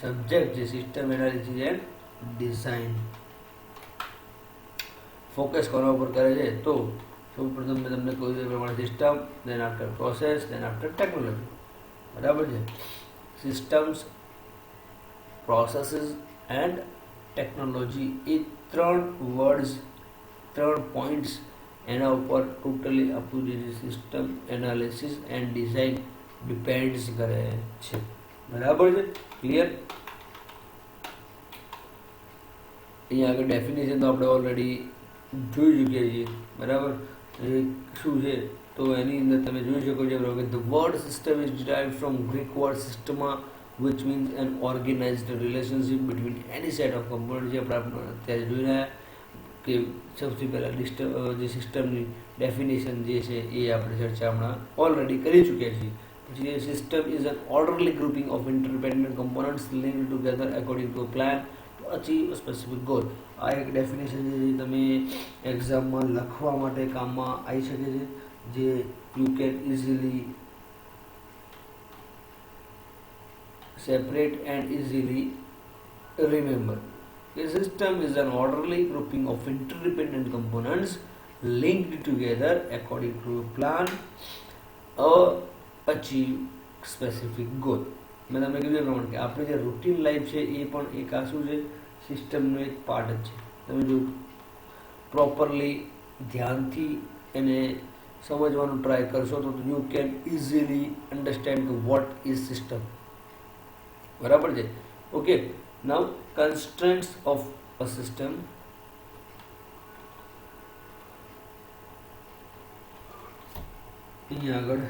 સબ્જેક્ટ છે, system analysis and design focus કરવા પર કરે છે. તો સૌપ્રથમ મેં તમને કહ્યું એ પ્રમાણે system, then after process, then after technology. બરાબર છે? સિસ્ટમ્સ, પ્રોસેસીસ એન્ડ ટેકનોલોજી એ 3 વર્ડ્સ, 3 પોઈન્ટ્સ એના ઉપર ટોટલી આપણું જે system analysis and design depends કરે છે. બરાબર છે? ક્લિયર? અહીંયા આગળ ડેફિનેશન તો આપણે ઓલરેડી જોઈ ચૂક્યા છીએ. બરાબર? એ શું છે તો એની અંદર તમે જોઈ શકો છો કે the word system is derived from Greek word systema which means an organized relationship between any set of component. જે આપણે અત્યારે જોઈ રહ્યા કે સૌથી પહેલાં જે સિસ્ટમની ડેફિનેશન જે છે એ આપણે ચર્ચા હમણાં ઓલરેડી કરી ચૂક્યા છીએ. પછી system is an orderly grouping of interdependent components linked together according to a plan to achieve a specific goal. આ એક ડેફિનેશન છે જે તમે એક્ઝામમાં લખવા માટે કામમાં આવી શકે છે, જે you can easily separate and easily remember. A system is an orderly grouping of interdependent components linked together according to a plan or achieve specific goal. મેં તમને કીધું એ પ્રમાણે કે આપણે જે રૂટીન લાઈફ છે એ પણ એક આ શું છે સિસ્ટમનો એક પાર્ટ જ છે. તમે જો પ્રોપરલી ધ્યાનથી એને સમજવાનું ટ્રાય કરશો તો યુ કેન ઇઝીલી અન્ડરસ્ટેન્ડ કે વોટ ઇઝ સિસ્ટમ. બરાબર છે? Okay. Now constraints of a system. અહીંયા આગળ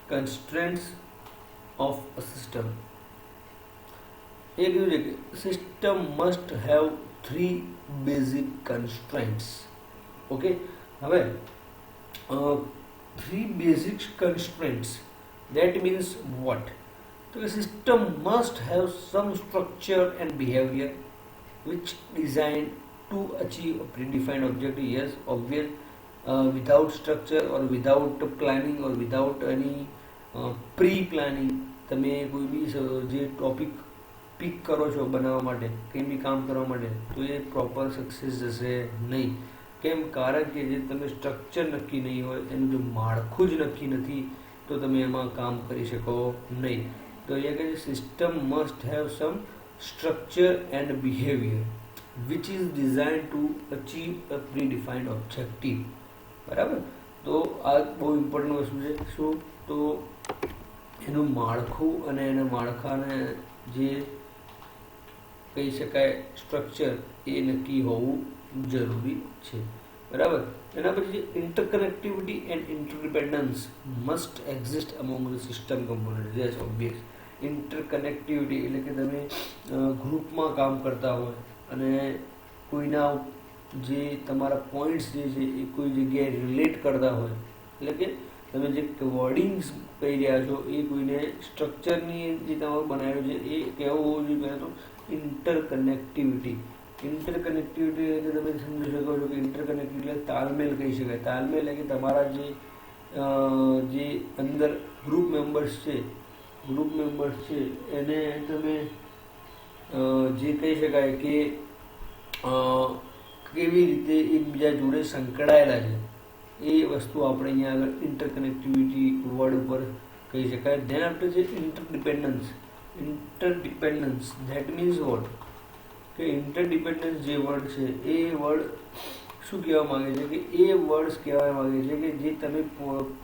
કન્સ્ટ્રેન્ટ્સ ઓફ અ સિસ્ટમ એ કીધું છે કે system must have 3 basic constraints. Okay. હવે 3 basic constraints that means what? The system must have some structure and behavior which designed to achieve a predefined objective. Yes, obvious. Without structure or without planning or without any pre-planning તમે કોઈ બી જે ટોપિક પિક કરો છો બનાવવા માટે, કંઈ બી કામ કરવા માટે, તો એ પ્રોપર સક્સેસ જશે નહીં. કેમ? કારણ કે જે તમે સ્ટ્રક્ચર નક્કી નહીં હોય, એનું જો માળખું જ નક્કી નથી તો તમે એમાં કામ કરી શકો નહીં. તો અહીંયા કહે છે system must have some structure and behaviour which is design to achieve a predefined objective. બરાબર? તો આ બહુ ઇમ્પોર્ટન્ટ વસ્તુ છે. શું? તો એનું માળખું અને એના માળખાને જે કહી શકાય સ્ટ્રક્ચર એ નક્કી હોવું જરૂરી છે. બરાબર? એના પછી interconnectivity and interdependence must exist among the system component. Yes, obvious. Interconnectivity એટલે કે તમે ગ્રુપમાં કામ કરતા હોય અને કોઈના જે તમારા પોઈન્ટ્સ જે છે એ કોઈ જગ્યાએ રિલેટ કરતા હોય, એટલે કે તમે જે વર્ડિંગ્સ કહી રહ્યા છો એ કોઈને સ્ટ્રક્ચરની જે તમારું બનાવ્યું છે એ કહેવું હોવું જોઈએ. પહેલાં તો ઇન્ટરકનેક્ટિવિટી. ઇન્ટરકનેક્ટિવિટી એટલે તમે સમજી શકો છો કે ઇન્ટરકનેક્ટિવિટી એટલે તાલમેલ કહી શકાય. તાલમેલ એટલે કે તમારા જે અંદર ગ્રુપ મેમ્બર્સ છે એને તમે જે કહી શકાય કે કેવી રીતે એકબીજા જોડે સંકળાયેલા છે એ વસ્તુ આપણે અહીંયા આગળ ઇન્ટરકનેક્ટિવિટી વર્ડ ઉપર કહી શકાય. ધેન આફ્ટર છે ઇન્ટરડિપેન્ડન્સ. That means what? કે કે ઇન્ટરડિપેન્ડન્સ જે વર્ડ છે એ વર્ડ શું કહેવા માંગે છે કે એ વર્ડ્સ કહેવા માંગે છે કે જે તમે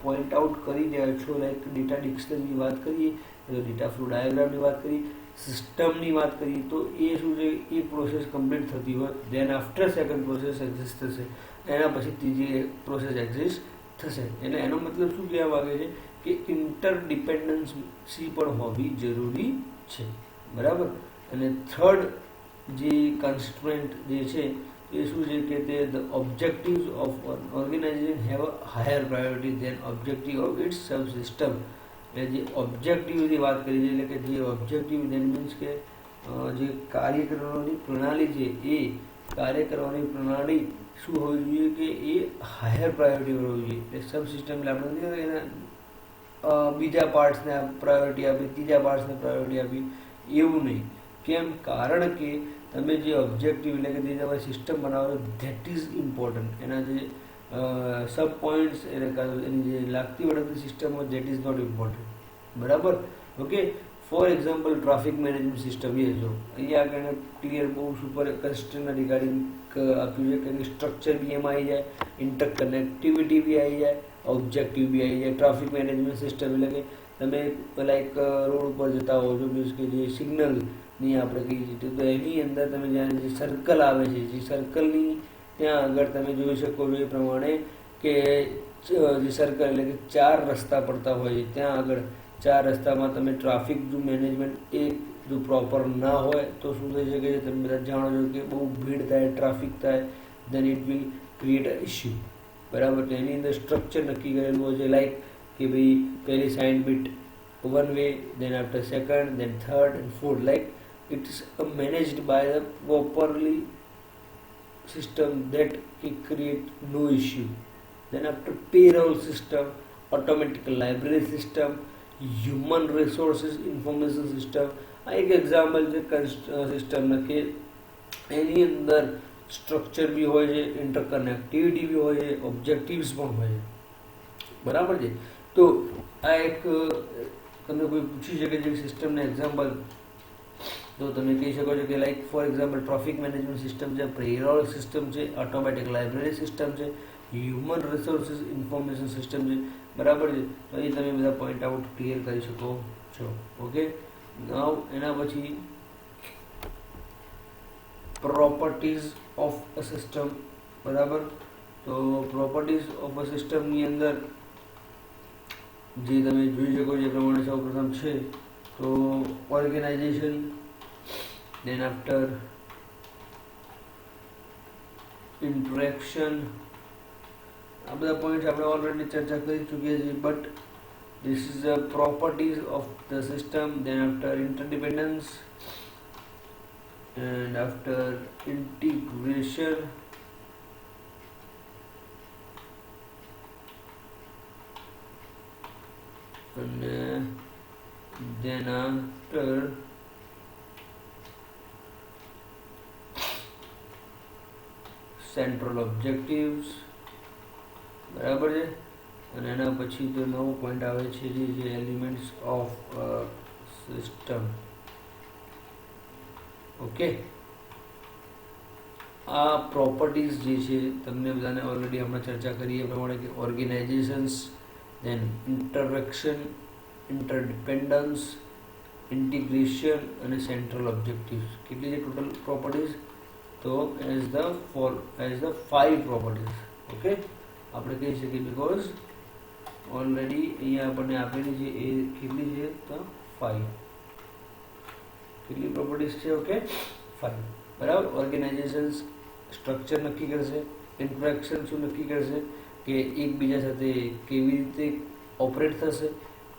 પોઈન્ટ આઉટ કરી રહ્યા છો, લાઈક ડેટા ડિક્શનરીની વાત કરીએ તો ડેટા ફ્લો ડાયાગ્રામની વાત કરીએ, સિસ્ટમની વાત કરીએ તો એ શું છે એ પ્રોસેસ કમ્પ્લીટ થતી હોય, then after second process exist થશે, એના પછી ત્રીજી પ્રોસેસ એક્ઝિસ્ટ થશે. એટલે એનો મતલબ શું કહેવા માંગે છે કે ઇન્ટરડિપેન્ડન્સી પણ હોવી જરૂરી છે. બરાબર. અને થર્ડ જે કન્સ્ટ્રેન્ટ જે છે એ શું છે કે તે the objectives of organisation have a higher priority than objective of its subsystem. એટલે જે ઓબ્જેક્ટિવની વાત કરી છે, એટલે કે જે ઓબ્જેક્ટિવ ધેટ મીન્સ કે જે કાર્ય કરવાની પ્રણાલી છે એ કાર્ય કરવાની પ્રણાલી શું હોવી જોઈએ કે એ હાયર પ્રાયોરિટી હોવી જોઈએ. એટલે સબ સિસ્ટમ એટલે આપણે એને બીજા પાર્ટ્સને પ્રાયોરિટી આપી, ત્રીજા પાર્ટ્સને પ્રાયોરિટી આપી એવું નહીં. કેમ? કારણ કે તમે જે ઓબ્જેક્ટિવ એટલે કે જે તમારી સિસ્ટમ બનાવો છો ધેટ ઇઝ ઇમ્પોર્ટન્ટ. એના જે સબ પોઈન્ટ્સ એની જે લાગતી વળગતી સિસ્ટમ હોય ધેટ ઇઝ નોટ ઇમ્પોર્ટન્ટ. બરાબર. Okay. For example traffic management system એ જો અહીંયા આગળ ક્લિયર બહુ સુપર કન્સ્ટ્રેન્ટ રિગાર્ડિંગ આપ્યું છે કે સ્ટ્રક્ચર બી એમાં આવી જાય, ઇન્ટરકનેક્ટિવિટી બી આવી જાય, ઓબ્જેક્ટિવ બી આવી જાય. ટ્રાફિક મેનેજમેન્ટ સિસ્ટમ એટલે કે તમે લાઈક રોડ ઉપર જતા હો છો, મીન્સ કે જે સિગ્નલની આપણે કહીએ છીએ તો એની અંદર તમે જ્યારે જે સર્કલ આવે છે, જે સર્કલની ત્યાં આગળ તમે જોઈ શકો છો એ પ્રમાણે કે જે સર્કલ એટલે કે 4 રસ્તા પડતા હોય છે, ત્યાં આગળ 4 રસ્તામાં તમે ટ્રાફિક જો મેનેજમેન્ટ એ જો પ્રોપર ના હોય તો શું થઈ શકે છે, તમે બધા જાણો છો કે બહુ ભીડ થાય, ટ્રાફિક થાય, then it will create a issue. બરાબર. તો એની અંદર સ્ટ્રક્ચર નક્કી કરેલું હોય છે, લાઈક કે ભાઈ પહેલી સાઇન બીટ one way, then after second, then third and fourth, like it's managed by the properly system that create no issue. Then after payroll system, automatic library system, human resources information system. આ એક એક્ઝામ્પલ છે સિસ્ટમના કે એની અંદર સ્ટ્રક્ચર બી હોય છે, ઇન્ટરકનેક્ટિવિટી બી હોય છે, ઓબ્જેક્ટિવ્સ પણ હોય છે. બરાબર છે. તો આ એક તમને કોઈ પૂછી શકે છે સિસ્ટમના એક્ઝામ્પલ તો તમે કહી શકો છો કે like four example traffic management system છે, પેરોલ સિસ્ટમ છે, ઓટોમેટિક લાઇબ્રેરી સિસ્ટમ છે, હ્યુમન રિસોર્સિસ ઇન્ફોર્મેશન સિસ્ટમ છે. બરાબર છે. તો એ તમે બધા પોઈન્ટ આઉટ ક્લિયર કરી શકો છો. ઓકે. નાવ એના પછી પ્રોપર્ટીઝ ઓફ અ સિસ્ટમ. બરાબર. તો પ્રોપર્ટીઝ ઓફ અ સિસ્ટમની અંદર જે તમે જોઈ શકો છો એ પ્રમાણે સૌ પ્રથમ છે તો ઓર્ગેનાઇઝેશન, then after interaction. આ બધા પોઈન્ટ્સ આપણે ઓલરેડી ચર્ચા કરી ચૂક્યા છીએ, but this is the properties of the system, then after interdependence and after integration and then after central objectives. બરાબર છે. અને એના પછી તો નવો પોઈન્ટ આવે છે જે એલિમેન્ટ્સ ઓફ સિસ્ટમ. ઓકે. આ પ્રોપર્ટીઝ જે છે તમને બધાને ઓલરેડી હમણાં ચર્ચા કરી એ પ્રમાણે કે ઓર્ગેનાઇઝેશન્સ, દેન ઇન્ટરેક્શન, ઇન્ટરડિપેન્ડન્સ, ઇન્ટિગ્રેશન અને સેન્ટ્રલ ઓબ્જેક્ટિવ્સ. કેટલી છે ટોટલ પ્રોપર્ટીઝ? તો એઝ ધ 5 પ્રોપર્ટીઝ. ઓકે. આપણે કહી શકીએ બીકોઝ ઓલરેડી અહીંયા આપણને આપેલી છે એ કેટલી છે તો 5. કેટલી પ્રોપર્ટીઝ છે? ઓકે, 5. બરાબર. ઓર્ગેનાઇઝેશન્સ સ્ટ્રક્ચર નક્કી કરશે, ઇન્ટરેક્શન શું નક્કી કરશે કે એકબીજા સાથે કેવી રીતે ઓપરેટ થશે,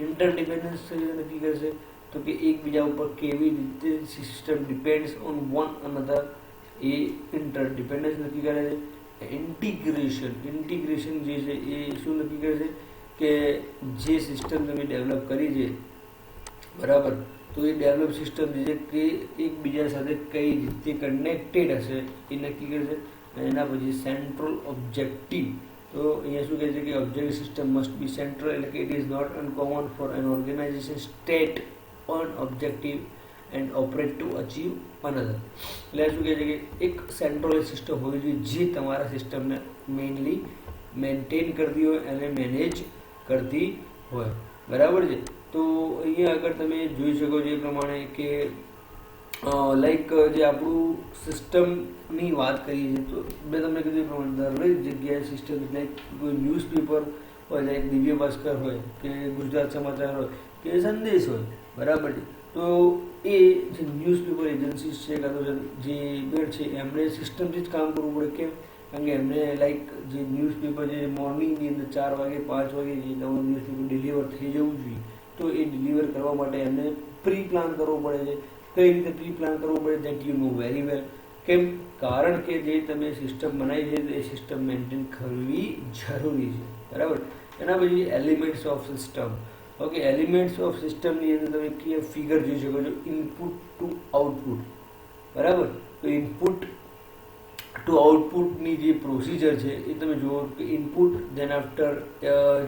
ઇન્ટરડિપેન્ડન્સ નક્કી કરશે તો કે એકબીજા ઉપર કેવી રીતે system depends on one another, એ ઇન્ટરડિપેન્ડન્સ નક્કી કરે છે. ઇન્ટિગ્રેશન જે છે એ શું નક્કી કરે છે કે જે સિસ્ટમ તમે ડેવલપ કરી છે, બરાબર, તો એ ડેવલપ સિસ્ટમ જે છે કે એકબીજા સાથે કઈ રીતે કનેક્ટેડ હશે એ નક્કી કરે છે. એના પછી સેન્ટ્રલ ઓબ્જેક્ટિવ. તો અહીંયા શું કહે છે કે objective system must be central, એટલે કે it is not uncommon for an organisation state on objective and operate to achieve another. એટલે શું કહે છે કે એક સેન્ટ્રલાઇઝ સિસ્ટમ હોવી જોઈએ જે તમારા સિસ્ટમને મેઇનલી મેન્ટેન કરતી હોય અને મેનેજ કરતી હોય. બરાબર છે. તો અહીંયા આગળ તમે જોઈ શકો છો એ પ્રમાણે કે લાઈક જે આપણું સિસ્ટમની વાત કરીએ છીએ તો મેં તમને કીધું એ પ્રમાણે દરેક જગ્યાએ સિસ્ટમ લાઈક કોઈ ન્યૂઝપેપર હોય, લાઈક દિવ્ય ભાસ્કર હોય કે ગુજરાત સમાચાર હોય કે સંદેશ હોય. બરાબર છે. તો એ જે ન્યૂઝપેપર એજન્સીસ છે કાં તો જે બેડ છે એમણે સિસ્ટમથી જ કામ કરવું પડે. કેમ? કારણ કે એમને લાઈક જે ન્યૂઝપેપર જે મોર્નિંગની અંદર 4 વાગે 5 વાગે જે નવું ન્યૂઝપેપર ડિલિવર થઈ જવું જોઈએ તો એ ડિલિવર કરવા માટે એમને પ્રી પ્લાન કરવો પડે છે. કઈ રીતે પ્રી પ્લાન કરવું પડે that you know very well. કેમ? કારણ કે જે તમે સિસ્ટમ બનાવી છે એ સિસ્ટમ મેન્ટેન કરવી જરૂરી છે. બરાબર. એના પછી elements of system. Okay, elements of સિસ્ટમની અંદર તમે કયા ફિગર જોઈ શકો છો, ઇનપુટ ટુ આઉટપુટ. બરાબર. તો ઇનપુટ ટુ આઉટપુટની જે પ્રોસિજર છે એ તમે જુઓ કે ઇનપુટ ધેન આફ્ટર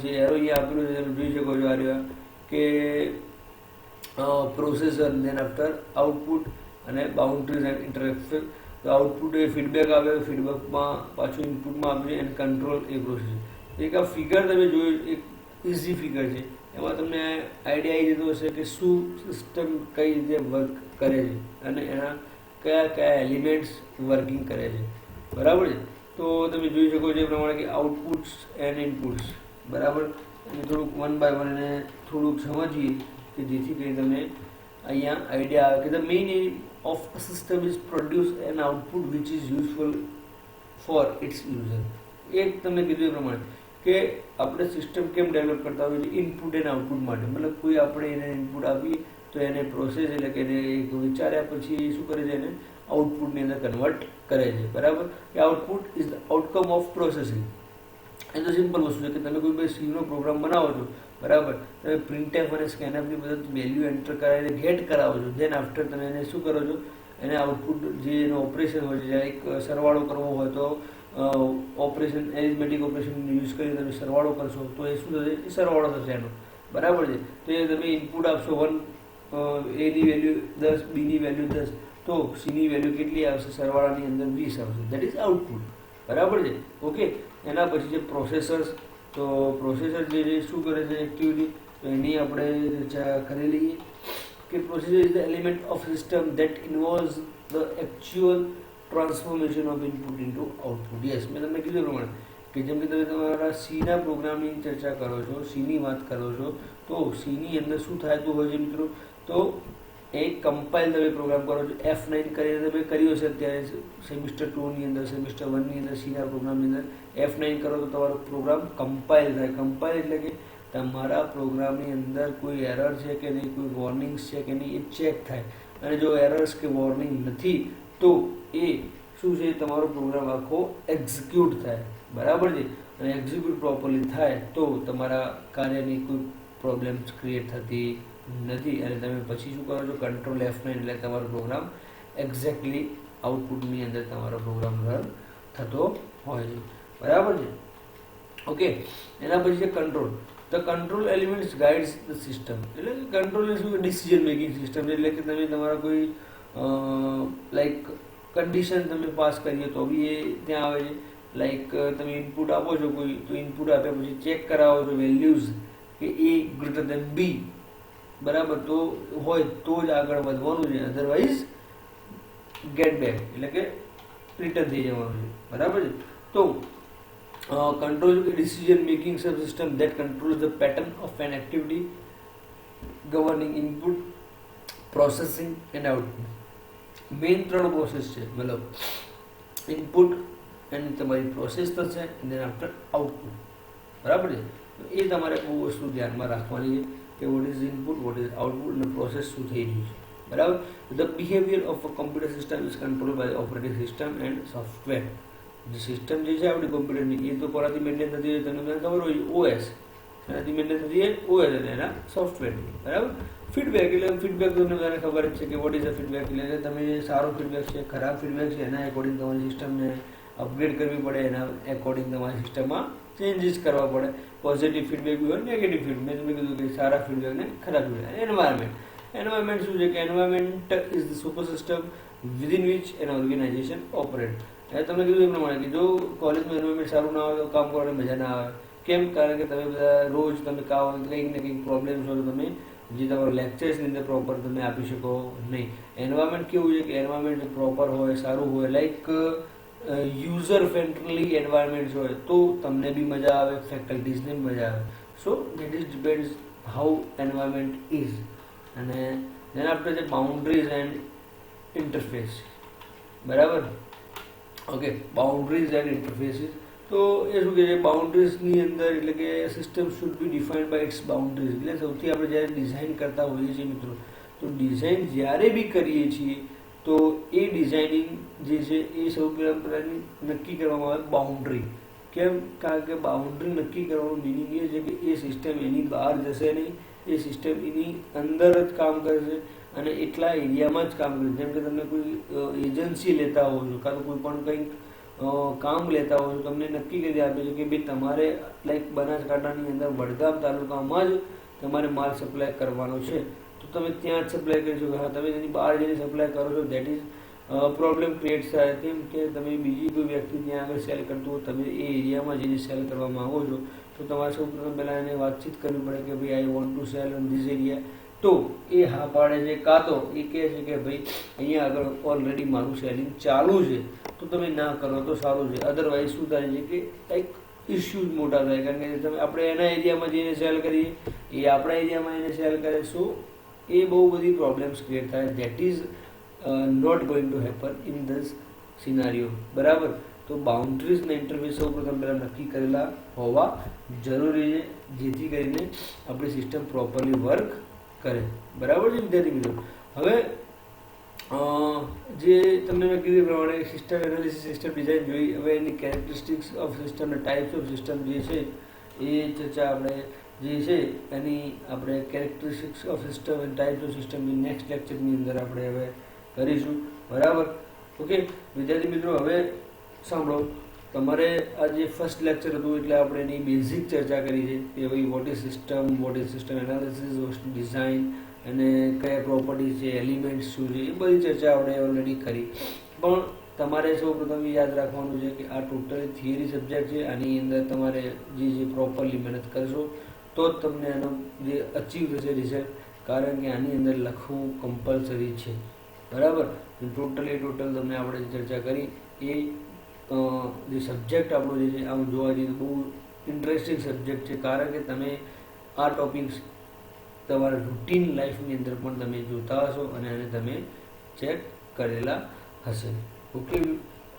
જે એરો અહીંયા આપેલું છે તમે જોઈ શકો છો આ રહ્યા કે પ્રોસેસર ધેન આફ્ટર આઉટપુટ અને બાઉન્ડ્રીઝ એન્ડ ઇન્ટરેક્શન. તો આઉટપુટ એ ફીડબેક આવે, ફીડબેકમાં પાછું ઇનપુટમાં આપે અને કંટ્રોલ એ પ્રોસેસ. એક આ ફિગર તમે જોયું, એક ઇઝી ફિગર છે. એમાં તમને આઈડિયા આવી જતો હશે કે શું સિસ્ટમ કઈ રીતે વર્ક કરે છે અને એના કયા કયા એલિમેન્ટ્સ વર્કિંગ કરે છે. બરાબર છે. તો તમે જોઈ શકો છો એ પ્રમાણે કે આઉટપુટ્સ એન્ડ ઇનપુટ્સ. બરાબર. અને થોડુંક વન બાય વન એને થોડુંક સમજીએ કે જેથી કરી તમે અહીંયા આઈડિયા આવે કે the main aim of a system is produce an output which is useful for its user. એક તમને કીધું એ પ્રમાણે કે આપણે સિસ્ટમ કેમ ડેવલપ કરતા હોઈએ છીએ ઇનપુટ એન્ડ આઉટપુટ માટે. મતલબ કોઈ આપણે એને ઇનપુટ આપીએ તો એને પ્રોસેસ એટલે કે એને એક વિચાર્યા પછી શું કરે છે, એને આઉટપુટની અંદર કન્વર્ટ કરે છે. બરાબર. એ output is the outcome of processing. એ તો સિમ્પલ વસ્તુ છે કે તમે કોઈ સીનો પ્રોગ્રામ બનાવો છો. બરાબર. તમે પ્રિન્ટએફ અને સ્કેનએફની મદદ વેલ્યુ એન્ટર કરાવીને ગેટ કરાવો છો. ધેન આફ્ટર તમે એને શું કરો છો, એને આઉટપુટ જે એનો ઓપરેશન હોય છે, જ્યારે એક સરવાળો કરવો હોય તો ઓપરેશન એરિથમેટિક ઓપરેશન યુઝ કરી તમે સરવાળો કરશો તો એ શું થશે, એ સરવાળો થશે એનો. બરાબર છે. તો એ તમે ઇનપુટ આપશો 1, એની વેલ્યુ 10, બીની વેલ્યુ 10, તો સીની વેલ્યુ કેટલી આવશે, સરવાળાની અંદર 20 આવશે. That is output. બરાબર છે. ઓકે. એના પછી જે પ્રોસેસર્સ, તો પ્રોસેસર જે શું કરે છે એક્ટિવિટી, તો એની આપણે ચર્ચા કરી લઈએ કે processor is the element of system that ઇન્વોલ્વ્સ the actual transformation of input into output. Yes, મેં તમને કીધું પ્રમાણે કે જેમ કે તમે તમારા સીના પ્રોગ્રામની ચર્ચા કરો છો, સીની વાત કરો છો, તો સીની અંદર શું થતું હોય છે મિત્રો, તો એક કમ્પાઇલ તમે પ્રોગ્રામ કરો છો. F9 કરીને તમે કર્યો છે અત્યારે સેમિસ્ટર 2ની અંદર, સેમિસ્ટર 1ની અંદર સીના પ્રોગ્રામની અંદર F9 કરો તો તમારો પ્રોગ્રામ કમ્પાઇલ થાય. કમ્પાઇલ એટલે કે તમારા પ્રોગ્રામની અંદર કોઈ એરર છે કે નહીં, કોઈ વોર્નિંગ્સ છે કે નહીં, એ ચેક થાય. અને જો એરર્સ કે વોર્નિંગ નથી તો એ શું છે, તમારો પ્રોગ્રામ આખો એક્ઝિક્યુટ થાય. બરાબર છે. અને એક્ઝિક્યુટ પ્રોપરલી થાય તો તમારા કાર્યની કોઈ પ્રોબ્લેમ્સ ક્રિએટ થતી નથી. અને તમે પછી શું કરો છો, કંટ્રોલ F9 એટલે તમારો પ્રોગ્રામ એક્ઝેક્ટલી આઉટપુટની અંદર તમારો પ્રોગ્રામ રન થતો હોય છે. બરાબર છે. ઓકે. એના પછી છે control. The control elements guides the system. એટલે કંટ્રોલ શું, ડિસિઝન મેકિંગ સિસ્ટમ. એટલે કે તમે તમારા કોઈ લાઈક કન્ડિશન તમે પાસ કરીએ તો બી એ ત્યાં આવે છે. લાઈક તમે ઇનપુટ આપો છો કોઈ, તો ઇનપુટ આપ્યા પછી ચેક કરાવો છો વેલ્યુઝ કે A ગ્રેટર દેન B. બરાબર. તો હોય તો જ આગળ વધવાનું છે, અધરવાઇઝ ગેટ બેક એટલે કે રિટર્ન થઈ જવાનું છે. બરાબર છે. તો control decision making subsystem that controls the pattern of an activity governing input, processing and output. Main 3 process છે. મતલબ ઇનપુટ એની તમારી પ્રોસેસ થશે અને આફ્ટર આઉટપુટ. બરાબર છે. તો એ તમારે બહુ વસ્તુ ધ્યાનમાં રાખવાની છે કે what is input, what is output અને પ્રોસેસ શું થઈ રહ્યું છે. બરાબર. The behaviour of a computer system is control by operating system and software. જે સિસ્ટમ જે છે આપણી કોમ્પ્યુટરની એ તો કોનાથી મેન્ટેન થતી હોય તમને ખબર હોય, OS. એનાથી મેન્ટેન થતી હોય OS અને એના સોફ્ટવેરની. બરાબર. ફીડબેક એટલે ફીડબેક તમને બધાને ખબર જ છે કે વોટ ઇઝ અ ફીડબેક. એટલે તમે સારો ફીડબેક છે, ખરાબ ફીડબેક છે, એના એકોર્ડિંગ તમારી સિસ્ટમને અપગ્રેડ કરવી પડે, એના એકોર્ડિંગ તમારી સિસ્ટમમાં ચેન્જીસ કરવા પડે. પોઝિટિવ ફીડબેક બી હોય, નેગેટિવ ફીડબેક. મેં તમને કીધું કે સારા ફીડબેક ને ખરાબ ફીડબેક. એન્વાયરમેન્ટ એન્વાયરમેન્ટ શું છે કે environment is the super system within which an organisation operate. તમને કીધું એ પ્રમાણે કે જો કોલેજનું એન્વાયરમેન્ટ સારું ના હોય તો કામ કરવાની મજા ના આવે. કેમ? કારણ કે તમે બધા રોજ તમે કંઈક ને કંઈક પ્રોબ્લેમ્સ હોય તો તમે જે તમારા લેક્ચર્સની અંદર પ્રોપર તમે આપી શકો નહીં. એન્વાયરમેન્ટ કેવું છે કે એન્વાયરમેન્ટ પ્રોપર હોય, સારું હોય, લાઈક યુઝર ફ્રેન્ડલી એન્વાયરમેન્ટ હોય તો તમને બી મજા આવે, ફેકલ્ટીઝને બી મજા આવે. So that is depends how environment is. અને દેન આપણે જે બાઉન્ડ્રીઝ એન્ડ ઇન્ટરફેસ, બરાબર, ઓકે, બાઉન્ડ્રીઝ એન્ડ ઇન્ટરફેસીસ. તો એ શું કહે છે, બાઉન્ડ્રીઝની અંદર એટલે કે system should be defined by its boundaries. એટલે સૌથી આપણે જ્યારે ડિઝાઇન કરતા હોઈએ છીએ મિત્રો, તો ડિઝાઇન જ્યારે બી કરીએ છીએ તો એ ડિઝાઇનિંગ જે છે એ સૌ પહેલાં નક્કી કરવામાં આવે બાઉન્ડ્રી. કેમ? કારણ કે બાઉન્ડ્રી નક્કી કરવાનું મિનિંગ એ છે કે એ સિસ્ટમ એની બહાર જશે નહીં, એ સિસ્ટમ એની અંદર જ કામ કરશે અને એટલા એરિયામાં જ કામ કરશે. જેમ કે તમે કોઈ એજન્સી લેતા હો છો કાં તો કોઈ પણ કંઈક કામ લેતા હો છો, તમને નક્કી કરી આપે છે કે ભાઈ તમારે લાઈક બનાસકાંઠાની અંદર વડગામ તાલુકામાં જ તમારે માલ સપ્લાય કરવાનો છે, તો તમે ત્યાં જ સપ્લાય કરી શકો. હા, તમે એની બહાર જઈને સપ્લાય કરો છો, દેટ ઇઝ પ્રોબ્લેમ ક્રિએટ થાય. કેમ કે તમે બીજી કોઈ વ્યક્તિ ત્યાં આગળ સેલ કરતું હોય, તમે એ એરિયામાં જઈને સેલ કરવા માગો છો, તો તમારે સૌ પ્રથમ પહેલાં એને વાતચીત કરવી પડે કે ભાઈ I want to sell in this area. તો એ હા પાડે છે, કાં તો એ કહે છે કે ભાઈ અહીંયા આગળ ઓલરેડી મારું સેલિંગ ચાલુ છે, તો તમે ના કરો તો સારું છે. અધરવાઇઝ શું થાય છે કે કંઈક ઇસ્યુઝ મોટા થાય, કારણ કે તમે આપણે એના એરિયામાં જઈને સેલ કરીએ, એ આપણા એરિયામાં એને સેલ કરે, સો એ બહુ બધી પ્રોબ્લેમ્સ ક્રિએટ થાય. That is not going to happen in this scenario, બરાબર. તો બાઉન્ડ્રીઝ ને ઇન્ટરફેસ સૌ પ્રથમ પહેલાં નક્કી કરેલા હોવા જરૂરી છે, જેથી કરીને આપણી સિસ્ટમ પ્રોપરલી વર્ક કરે, બરાબર છે વિદ્યાર્થી મિત્રો. હવે જે તમને મેં કીધું પ્રમાણે સિસ્ટમ એનાલિસિસ, સિસ્ટમ ડિઝાઇન જોઈ. હવે એની કેરેક્ટરિસ્ટિક્સ ઓફ સિસ્ટમ અને ટાઈપ્સ ઓફ સિસ્ટમ જે છે એ ચર્ચા આપણે જે છે એની આપણે characteristics of system and types of સિસ્ટમની નેક્સ્ટ લેક્ચરની અંદર આપણે હવે કરીશું, બરાબર. ઓકે વિદ્યાર્થી મિત્રો, હવે સાંભળો, તમારે આ જે ફર્સ્ટ લેક્ચર હતું એટલે આપણે એની બેઝિક ચર્ચા કરી છે કે ભાઈ what is system, what is system analysis, what is design અને કયા પ્રોપર્ટીઝ છે, એલિમેન્ટ્સ શું છે, એ બધી ચર્ચા આપણે ઓલરેડી કરી. પણ તમારે સૌ પ્રથમ યાદ રાખવાનું છે કે આ ટોટલી થિયરી સબ્જેક્ટ છે. આની અંદર તમારે જે પ્રોપરલી મહેનત કરશો તો જ તમને એનો જે અચીવ થશે રિઝલ્ટ, કારણ કે આની અંદર લખવું કમ્પલસરી છે, બરાબર. ટોટલ તમને આપણે ચર્ચા કરી એ જે સબ્જેક્ટ આપણો જે છે આમ જોવા જઈએ તો બહુ ઇન્ટરેસ્ટિંગ સબ્જેક્ટ છે, કારણ કે તમે આ ટોપિક્સ તમારા રૂટીન લાઈફની અંદર પણ તમે જોતા હશો અને એને તમે ચેક કરેલા હશે. ઓકે,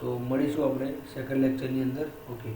તો મળીશું આપણે સેકન્ડ લેક્ચરની અંદર. ઓકે.